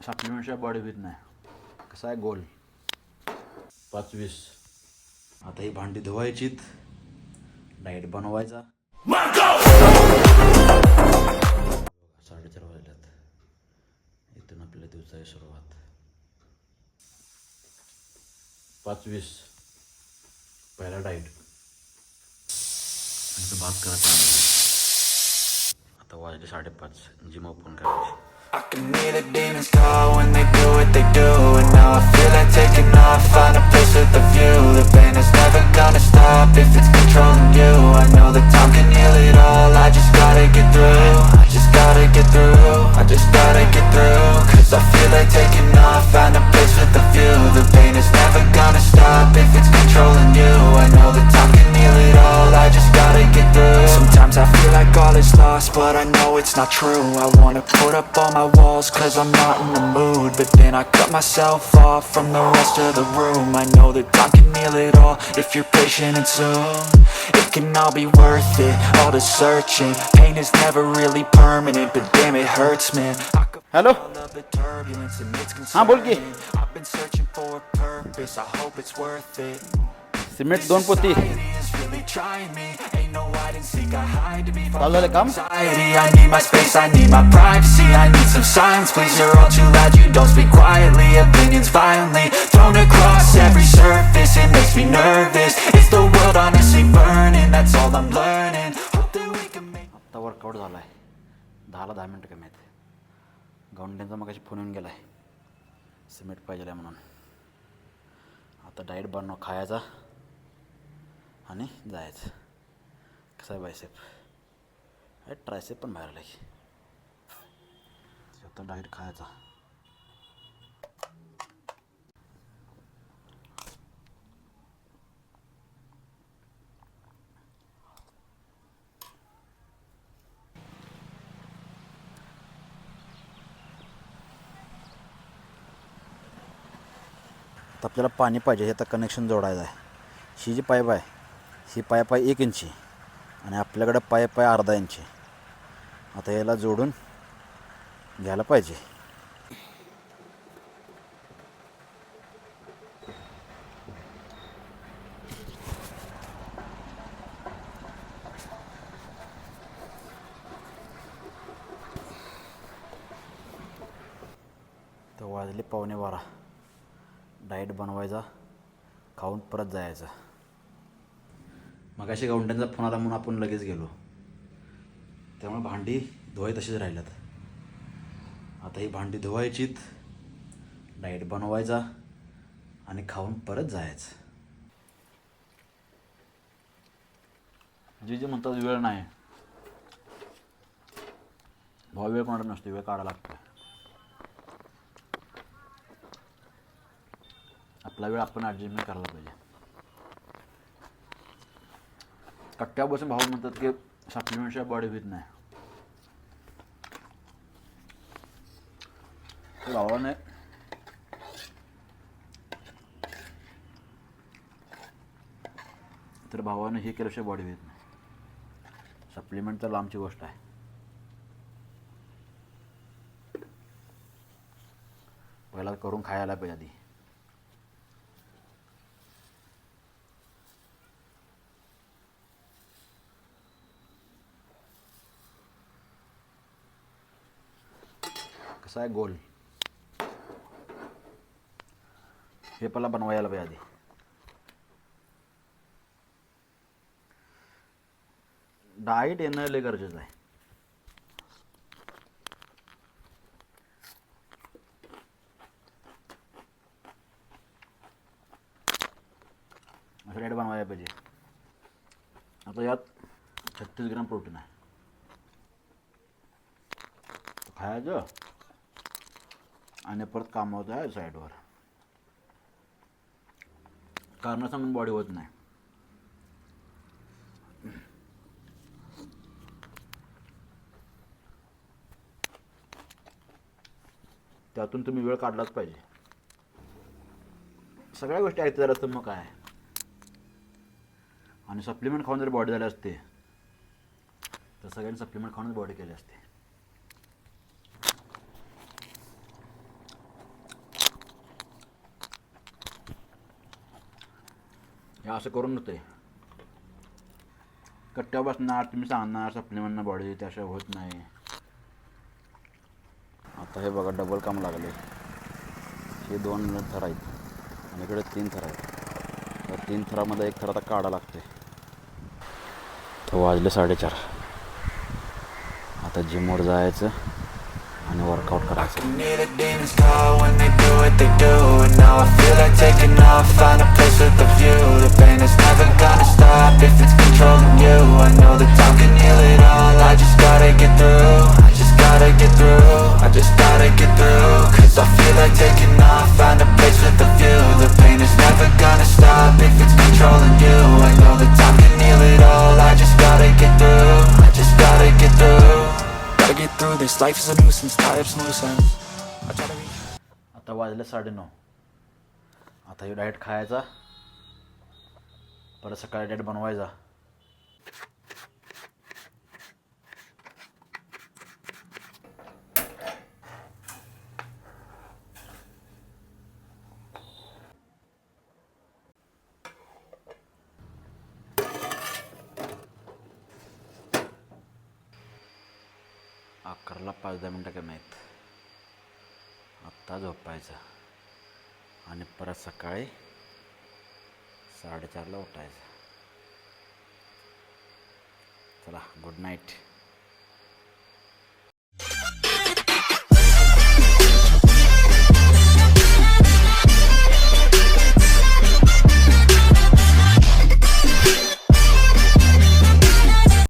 सप्लिमेंटच्या body with नाही. कसा आहे गोल 5-20. आता ही भांडी धुवायचीत, डाएट बनवायचा. 4:30 वाजल्यात. इथून आपल्या दिवसाची सुरुवात. 5:20 पहिला डाएट आणि तो भात करायचा. आता वाजले 5:30. जिम ओपन करायची. I can hear the demons call when they do what they do. And now I feel like taking off, find a place with a view. The pain is never gonna stop if it's controlling you. I know that time can heal it all, I just gotta get through. I just gotta get through, I just gotta get through. Cause I feel like taking off, find a place with a view. The pain is never gonna stop if it's controlling you. I know that time can heal it all, I just gotta get through. Sometimes I feel like all is lost, but I know it's not true. I wanna put up all my walls cause I'm not in the mood. But then I cut myself off from the rest of the room. I know that time can heal it all if you're patient and soon it can all be worth it, all the searching. Pain is never really permanent, but damn it hurts man. Hello हाँ बोल की. I've been searching for a purpose, I hope it's worth it. Cement 2 पोती. Is really trying me, ain't no hide and seek, I hide to me from चालू झालं काम. anxiety. I need my space, I need my privacy, I need some silence, please. You're all too loud, you don't speak quietly. Opinions violently thrown across every surface, it makes me nervous. Is the world honestly burning? That's all I'm learning. Hope that we can make. आता workout झाला आहे. 10 मिनटं कमी आहेत. गौंड्यांचा मगाशी phone येऊन गेला आहे, सिमेंट पाहिजे आहे म्हणून. आता डाएट बनव, खायचा आणि जायचं. कसं आहे बायसेप आहे, ट्रायसेप पण बाहेर आला की. आता डाएट खायचा. आता आपल्याला पाणी पाहिजे. आता कनेक्शन जोडायचं आहे. ही जी पाईप आहे, ही पाईप आहे 1 इंची आणि आपल्याकडं पाईप आहे अर्धा इंची. आता याला जोडून घ्यायला पाहिजे. तर वाजले 11:15. डाएट बनवायचा, खाऊन परत जायचं. मगाशी गौंड्यांचा फोन आला म्हणून आपण लगेच गेलो. त्यामुळे भांडी धुवाय तशीच राहिल्यात. आता ही भांडी धुवायचीत, डाएट बनवायचा आणि खाऊन परत जायचं. जे म्हणतात वेळ नाही, भाऊ वेळ कोणाला नसतो, वेळ काढायला लागतो. आपला वेळ आपण ॲडजस्टमेंट करायला पाहिजे. कट्ट्यावर भाऊ म्हणतात की सप्लिमेंटच्या बॉडी विथ नाही. भावाने तर भावाने हे केल्याशिवाय बॉडी विथ नाही. सप्लिमेंट तर लांबची गोष्ट आहे. पहिला करून खायला पाहिजे आधी. कसा आहे गोल हे पहिला बनवायला पाहिजे आधी. डाएट येणं लय गरजेचं आहे. असं डाएट बनवायला पाहिजे. आता यात 36 ग्रॅम प्रोटीन आहे. खायचं आणि परत कामावतं आहे साईडवर. कारण सांगून बॉडी होत नाही. त्यातून तुम्ही वेळ काढलाच पाहिजे. सगळ्या गोष्टी आहेत जर असतं मग काय. आणि सप्लिमेंट खाऊन जर बॉडी झाली असते तर सगळ्यांनी सप्लिमेंट खाऊनच बॉडी केली असते. हे असं करून होते कट्ट्यावर बसणार तुम्ही सांगणार सप्लिमेंटनं बॉडी त्याशिवाय होत नाही. आता हे बघा डबल काम लागले. हे 2 थर आहेत आणि इकडे 3 थर आहेत. त्या 3 थरामध्ये एक थर आता काढा लागते. तर वाजले 4:30. आता जिमवर जायचं आणि वर्कआउट करायचं. Near the demons call when they do what they do. And now I feel like taking off, find a place with a view. The pain is never gonna stop if it's controlling you. I know that time can heal it all, I just gotta get through. I just gotta get through, I just gotta get through. Cause I feel like taking off, find a place with a view. The pain is never gonna stop if it's controlling you. I know that time can heal it all, I just gotta get through. I just gotta get through. Gotta get through this, life is a nuisance, tie up some loose ends. I try to reach. आता वाजले 9:30. आता हे diet खायचा, परत सकाळी diet बनवायचा. अकराला 5-10 मिनटं कमी आहेत. आत्ता झोपायचं आणि परत सकाळी 4:30ला उठायचं. चला गुड नाईट.